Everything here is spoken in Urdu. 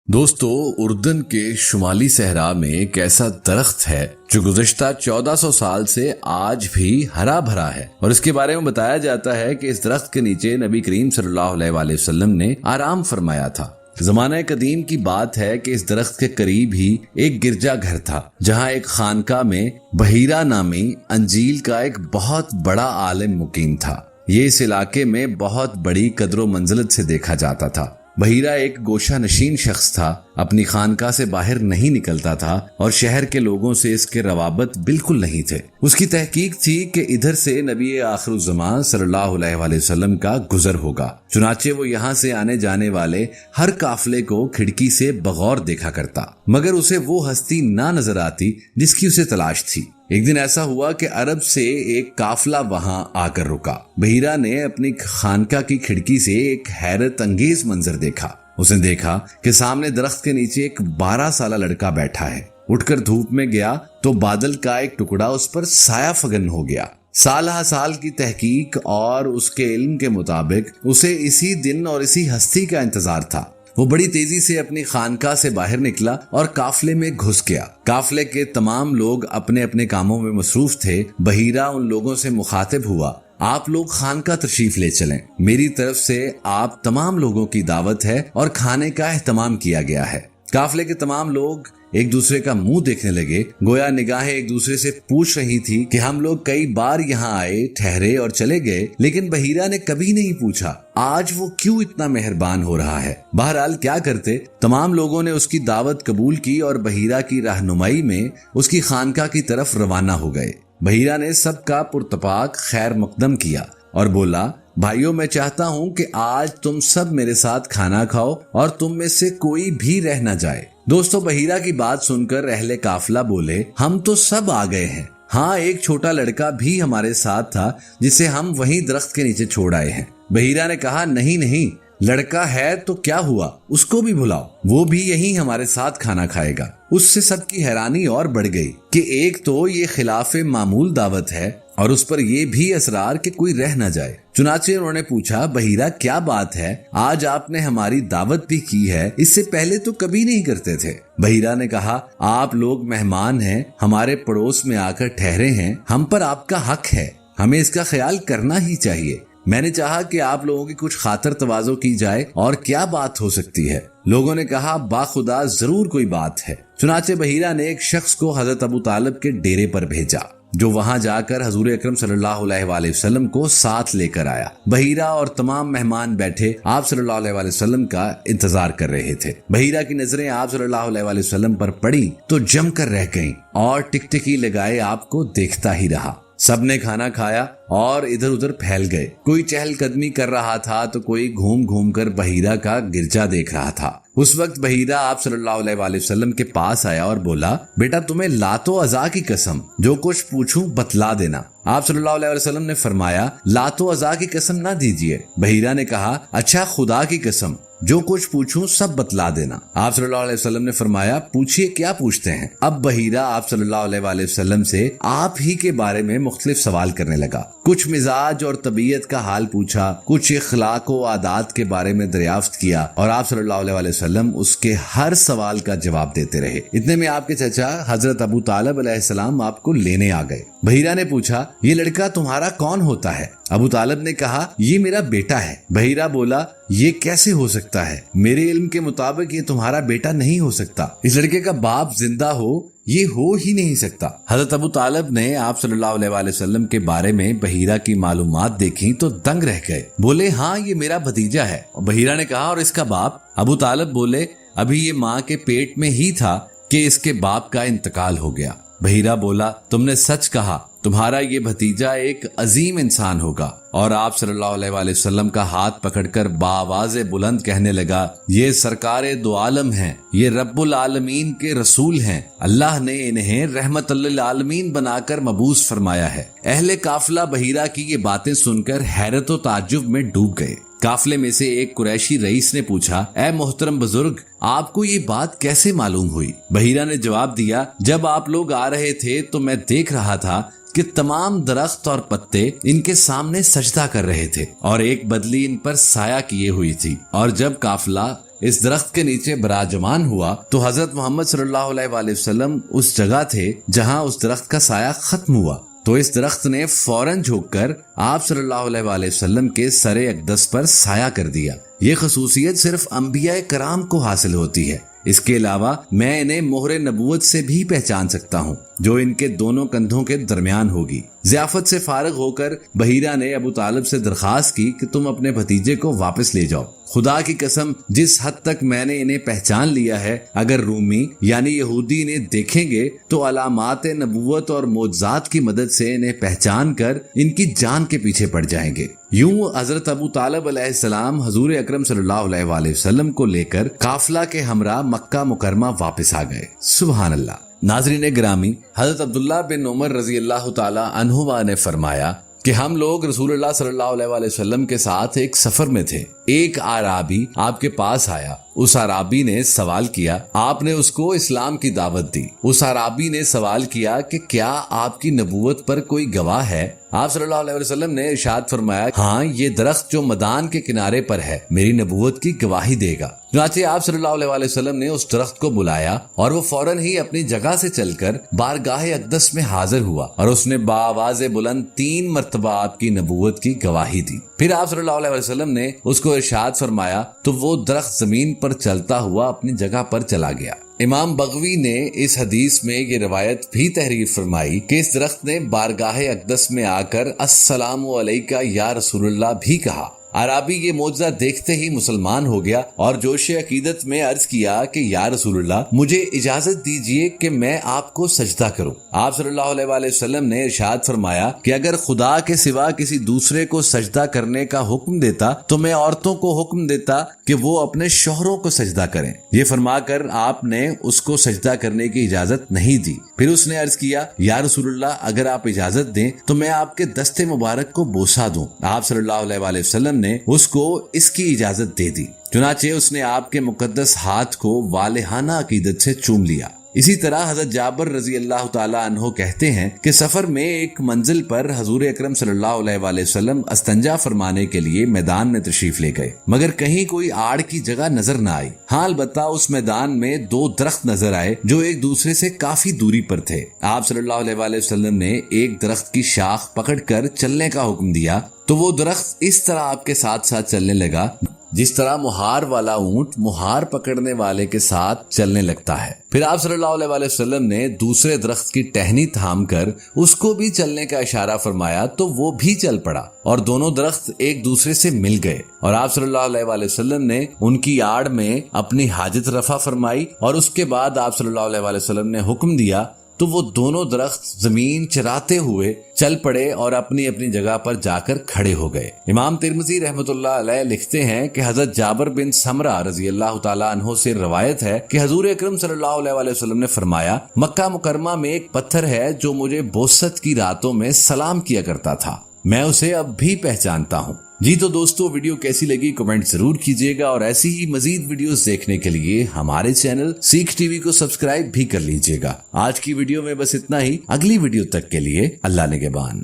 دوستو، اردن کے شمالی صحرا میں ایک ایسا درخت ہے جو گزشتہ 1400 سال سے آج بھی ہرا بھرا ہے، اور اس کے بارے میں بتایا جاتا ہے کہ اس درخت کے نیچے نبی کریم صلی اللہ علیہ وآلہ وسلم نے آرام فرمایا تھا۔ زمانہ قدیم کی بات ہے کہ اس درخت کے قریب ہی ایک گرجا گھر تھا، جہاں ایک خانقاہ میں بحیرہ نامی انجیل کا ایک بہت بڑا عالم مقیم تھا۔ یہ اس علاقے میں بہت بڑی قدر و منزلت سے دیکھا جاتا تھا۔ بحیرہ ایک گوشہ نشین شخص تھا، اپنی خانقاہ سے باہر نہیں نکلتا تھا اور شہر کے لوگوں سے اس کے روابط بالکل نہیں تھے۔ اس کی تحقیق تھی کہ ادھر سے نبی آخر الزمان صلی اللہ علیہ وآلہ وسلم کا گزر ہوگا، چنانچہ وہ یہاں سے آنے جانے والے ہر قافلے کو کھڑکی سے بغور دیکھا کرتا، مگر اسے وہ ہستی نہ نظر آتی جس کی اسے تلاش تھی۔ ایک دن ایسا ہوا کہ عرب سے ایک قافلہ وہاں آ کر رکا۔ بحیرہ نے اپنی خانقاہ کی کھڑکی سے ایک حیرت انگیز منظر دیکھا۔ اس نے دیکھا کہ سامنے درخت کے نیچے ایک 12 سالہ لڑکا بیٹھا ہے۔ اٹھ کر دھوپ میں گیا تو بادل کا ایک ٹکڑا اس پر سایہ فگن ہو گیا۔ سال ہا سال کی تحقیق اور اس کے علم کے مطابق اسے اسی دن اور اسی ہستی کا انتظار تھا۔ وہ بڑی تیزی سے اپنی خانقاہ سے باہر نکلا اور قافلے میں گھس گیا۔ قافلے کے تمام لوگ اپنے اپنے کاموں میں مصروف تھے۔ بحیرہ ان لوگوں سے مخاطب ہوا، آپ لوگ خانقاہ تشریف لے چلیں، میری طرف سے آپ تمام لوگوں کی دعوت ہے اور کھانے کا اہتمام کیا گیا ہے۔ قافلے کے تمام لوگ ایک دوسرے کا منہ دیکھنے لگے، گویا نگاہیں ایک دوسرے سے پوچھ رہی تھی کہ ہم لوگ کئی بار یہاں آئے، ٹھہرے اور چلے گئے، لیکن بحیرہ نے کبھی نہیں پوچھا آج وہ کیوں اتنا مہربان ہو رہا ہے۔ بہرحال کیا کرتے، تمام لوگوں نے اس کی دعوت قبول کی اور بحیرہ کی رہنمائی میں اس کی خانقاہ کی طرف روانہ ہو گئے۔ بحیرہ نے سب کا پرتپاک خیر مقدم کیا اور بولا، بھائیوں، میں چاہتا ہوں کہ آج تم سب میرے ساتھ کھانا کھاؤ اور تم میں سے کوئی بھی رہ نہ جائے۔ دوستو، بحیرہ کی بات سن کر اہل قافلہ بولے، ہم تو سب آ گئے ہیں، ہاں ایک چھوٹا لڑکا بھی ہمارے ساتھ تھا جسے ہم وہیں درخت کے نیچے چھوڑ آئے ہیں۔ بحیرہ نے کہا، نہیں، لڑکا ہے تو کیا ہوا، اس کو بھی بلاؤ، وہ بھی یہیں ہمارے ساتھ کھانا کھائے گا۔ اس سے سب کی حیرانی اور بڑھ گئی کہ ایک تو یہ خلاف معمول دعوت ہے اور اس پر یہ بھی اصرار کہ کوئی رہ نہ جائے۔ چنانچہ انہوں نے پوچھا، بحیرہ کیا بات ہے، آج آپ نے ہماری دعوت بھی کی ہے، اس سے پہلے تو کبھی نہیں کرتے تھے۔ بحیرہ نے کہا، آپ لوگ مہمان ہیں، ہمارے پڑوس میں آ کر ٹھہرے ہیں، ہم پر آپ کا حق ہے، ہمیں اس کا خیال کرنا ہی چاہیے۔ میں نے چاہا کہ آپ لوگوں کی کچھ خاطر تواضع کی جائے، اور کیا بات ہو سکتی ہے؟ لوگوں نے کہا، باخدا ضرور کوئی بات ہے۔ چنانچہ بحیرہ نے ایک شخص کو حضرت ابو طالب کے ڈیرے پر بھیجا، جو وہاں جا کر حضور اکرم صلی اللہ علیہ وآلہ وسلم کو ساتھ لے کر آیا۔ بحیرہ اور تمام مہمان بیٹھے آپ صلی اللہ علیہ وآلہ وسلم کا انتظار کر رہے تھے۔ بحیرہ کی نظریں آپ صلی اللہ علیہ وآلہ وسلم پر پڑی تو جم کر رہ گئیں اور ٹکٹکی لگائے آپ کو دیکھتا ہی رہا۔ سب نے کھانا کھایا اور ادھر ادھر پھیل گئے، کوئی چہل قدمی کر رہا تھا تو کوئی گھوم گھوم کر بحیرہ کا گرجا دیکھ رہا تھا۔ اس وقت بحیرہ آپ صلی اللہ علیہ وآلہ وسلم کے پاس آیا اور بولا، بیٹا تمہیں لات و عزا کی قسم، جو کچھ پوچھوں بتلا دینا۔ آپ صلی اللہ علیہ وسلم نے فرمایا، لات و عزا کی قسم نہ دیجیے۔ بحیرہ نے کہا، اچھا خدا کی قسم، جو کچھ پوچھوں سب بتلا دینا۔ آپ صلی اللہ علیہ وسلم نے فرمایا، پوچھئے کیا پوچھتے ہیں؟ اب بحیرہ آپ صلی اللہ علیہ وآلہ وسلم سے آپ ہی کے بارے میں مختلف سوال کرنے لگا۔ کچھ مزاج اور طبیعت کا حال پوچھا، کچھ اخلاق و عادات کے بارے میں دریافت کیا، اور آپ صلی اللہ علیہ وآلہ وسلم اس کے ہر سوال کا جواب دیتے رہے۔ اتنے میں آپ کے چچا حضرت ابو طالب علیہ السلام آپ کو لینے آ گئے۔ بحیرہ نے پوچھا، یہ لڑکا تمہارا کون ہوتا ہے؟ ابو طالب نے کہا، یہ میرا بیٹا ہے۔ بحیرہ بولا، یہ کیسے ہو سکتا ہے؟ میرے علم کے مطابق یہ تمہارا بیٹا نہیں ہو سکتا، اس لڑکے کا باپ زندہ ہو یہ ہو ہی نہیں سکتا۔ حضرت ابو طالب نے آپ صلی اللہ علیہ وآلہ وسلم کے بارے میں بحیرہ کی معلومات دیکھی تو دنگ رہ گئے، بولے، ہاں یہ میرا بھتیجا ہے۔ اور بحیرہ نے کہا، اور اس کا باپ؟ ابو طالب بولے، ابھی یہ ماں کے پیٹ میں ہی تھا کہ اس کے باپ کا انتقال ہو گیا۔ بحیرہ بولا، تم نے سچ کہا، تمہارا یہ بھتیجا ایک عظیم انسان ہوگا۔ اور آپ صلی اللہ علیہ وآلہ وسلم کا ہاتھ پکڑ کر بآواز بلند کہنے لگا، یہ سرکار دو عالم ہیں، یہ رب العالمین کے رسول ہیں، اللہ نے انہیں رحمت للعالمین بنا کر مبعوث فرمایا ہے۔ اہل قافلہ بحیرہ کی یہ باتیں سن کر حیرت و تعجب میں ڈوب گئے۔ قافلے میں سے ایک قریشی رئیس نے پوچھا، اے محترم بزرگ، آپ کو یہ بات کیسے معلوم ہوئی؟ بحیرہ نے جواب دیا، جب آپ لوگ آ رہے تھے تو میں دیکھ رہا تھا کہ تمام درخت اور پتے ان کے سامنے سجدہ کر رہے تھے اور ایک بدلی ان پر سایہ کیے ہوئی تھی، اور جب قافلہ اس درخت کے نیچے براجمان ہوا تو حضرت محمد صلی اللہ علیہ وآلہ وسلم اس جگہ تھے جہاں اس درخت کا سایہ ختم ہوا، تو اس درخت نے فوراً جھک کر آپ صلی اللہ علیہ وآلہ وسلم کے سر اقدس پر سایہ کر دیا۔ یہ خصوصیت صرف انبیاء کرام کو حاصل ہوتی ہے۔ اس کے علاوہ میں انہیں مہر نبوت سے بھی پہچان سکتا ہوں جو ان کے دونوں کندھوں کے درمیان ہوگی۔ ضیافت سے فارغ ہو کر بحیرہ نے ابو طالب سے درخواست کی کہ تم اپنے بھتیجے کو واپس لے جاؤ۔ خدا کی قسم، جس حد تک میں نے انہیں پہچان لیا ہے، اگر رومی یعنی یہودی انہیں دیکھیں گے تو علامات نبوت اور معجزات کی مدد سے انہیں پہچان کر ان کی جان کے پیچھے پڑ جائیں گے۔ یوں حضرت ابو طالب علیہ السلام حضور اکرم صلی اللہ علیہ وآلہ وسلم کو لے کر قافلہ کے ہمراہ مکہ مکرمہ واپس آ گئے۔ سبحان اللہ۔ ناظرین گرامی، حضرت عبداللہ بن عمر رضی اللہ تعالی عنہما نے فرمایا کہ ہم لوگ رسول اللہ صلی اللہ علیہ وآلہ وسلم کے ساتھ ایک سفر میں تھے۔ ایک اعرابی آپ کے پاس آیا۔ اس اعرابی نے سوال کیا، آپ نے اس کو اسلام کی دعوت دی۔ اس اعرابی نے سوال کیا کہ کیا آپ کی نبوت پر کوئی گواہ ہے؟ آپ صلی اللہ علیہ وسلم نے ارشاد فرمایا، ہاں، یہ درخت جو میدان کے کنارے پر ہے میری نبوت کی گواہی دے گا۔ چنانچہ آپ صلی اللہ علیہ وسلم نے اس درخت کو بلایا اور وہ فوراً ہی اپنی جگہ سے چل کر بارگاہ اقدس میں حاضر ہوا اور اس نے بآواز بلند 3 مرتبہ آپ کی نبوت کی گواہی دی۔ پھر آپ صلی اللہ علیہ وسلم نے اس کو ارشاد فرمایا تو وہ درخت زمین پر چلتا ہوا اپنی جگہ پر چلا گیا۔ امام بغوی نے اس حدیث میں یہ روایت بھی تحریر فرمائی کہ اس درخت نے بارگاہ اقدس میں آ کر السلام علیکہ یا رسول اللہ بھی کہا۔ عربی یہ معجزہ دیکھتے ہی مسلمان ہو گیا اور جوش عقیدت میں عرض کیا کہ یا رسول اللہ، مجھے اجازت دیجئے کہ میں آپ کو سجدہ کروں۔ آپ صلی اللہ علیہ وآلہ وسلم نے ارشاد فرمایا کہ اگر خدا کے سوا کسی دوسرے کو سجدہ کرنے کا حکم دیتا تو میں عورتوں کو حکم دیتا کہ وہ اپنے شوہروں کو سجدہ کریں۔ یہ فرما کر آپ نے اس کو سجدہ کرنے کی اجازت نہیں دی۔ پھر اس نے عرض کیا، یا رسول اللہ، اگر آپ اجازت دیں تو میں آپ کے دستے مبارک کو بوسہ دوں۔ آپ صلی اللہ علیہ وآلہ وسلم نے اس کو اس کی اجازت دے دی۔ چنانچہ اس نے آپ کے مقدس ہاتھ کو والہانہ عقیدت سے چوم لیا۔ اسی طرح حضرت جابر رضی اللہ تعالی عنہ کہتے ہیں کہ سفر میں ایک منزل پر حضور اکرم صلی اللہ علیہ وآلہ وسلم استنجا فرمانے کے لیے میدان میں تشریف لے گئے، مگر کہیں کوئی آڑ کی جگہ نظر نہ آئی۔ ہاں، البتہ اس میدان میں 2 درخت نظر آئے جو ایک دوسرے سے کافی دوری پر تھے۔ آپ صلی اللہ علیہ وآلہ وسلم نے ایک درخت کی شاخ پکڑ کر چلنے کا حکم دیا تو وہ درخت اس طرح آپ کے ساتھ ساتھ چلنے لگا جس طرح مہار والا اونٹ مہار پکڑنے والے کے ساتھ چلنے لگتا ہے۔ پھر آپ صلی اللہ علیہ وآلہ وسلم نے دوسرے درخت کی ٹہنی تھام کر اس کو بھی چلنے کا اشارہ فرمایا تو وہ بھی چل پڑا اور دونوں درخت ایک دوسرے سے مل گئے اور آپ صلی اللہ علیہ وآلہ وسلم نے ان کی آڑ میں اپنی حاجت رفع فرمائی اور اس کے بعد آپ صلی اللہ علیہ وآلہ وسلم نے حکم دیا تو وہ دونوں درخت زمین چراتے ہوئے چل پڑے اور اپنی اپنی جگہ پر جا کر کھڑے ہو گئے۔ امام ترمذی رحمۃ اللہ علیہ لکھتے ہیں کہ حضرت جابر بن سمرہ رضی اللہ تعالیٰ عنہ سے روایت ہے کہ حضور اکرم صلی اللہ علیہ وآلہ وسلم نے فرمایا، مکہ مکرمہ میں ایک پتھر ہے جو مجھے بوست کی راتوں میں سلام کیا کرتا تھا، میں اسے اب بھی پہچانتا ہوں۔ جی تو دوستو، ویڈیو کیسی لگی کمنٹ ضرور کیجیے گا اور ایسی ہی مزید ویڈیوز دیکھنے کے لیے ہمارے چینل سیکھ ٹی وی کو سبسکرائب بھی کر لیجیے گا۔ آج کی ویڈیو میں بس اتنا ہی، اگلی ویڈیو تک کے لیے اللہ نگہبان۔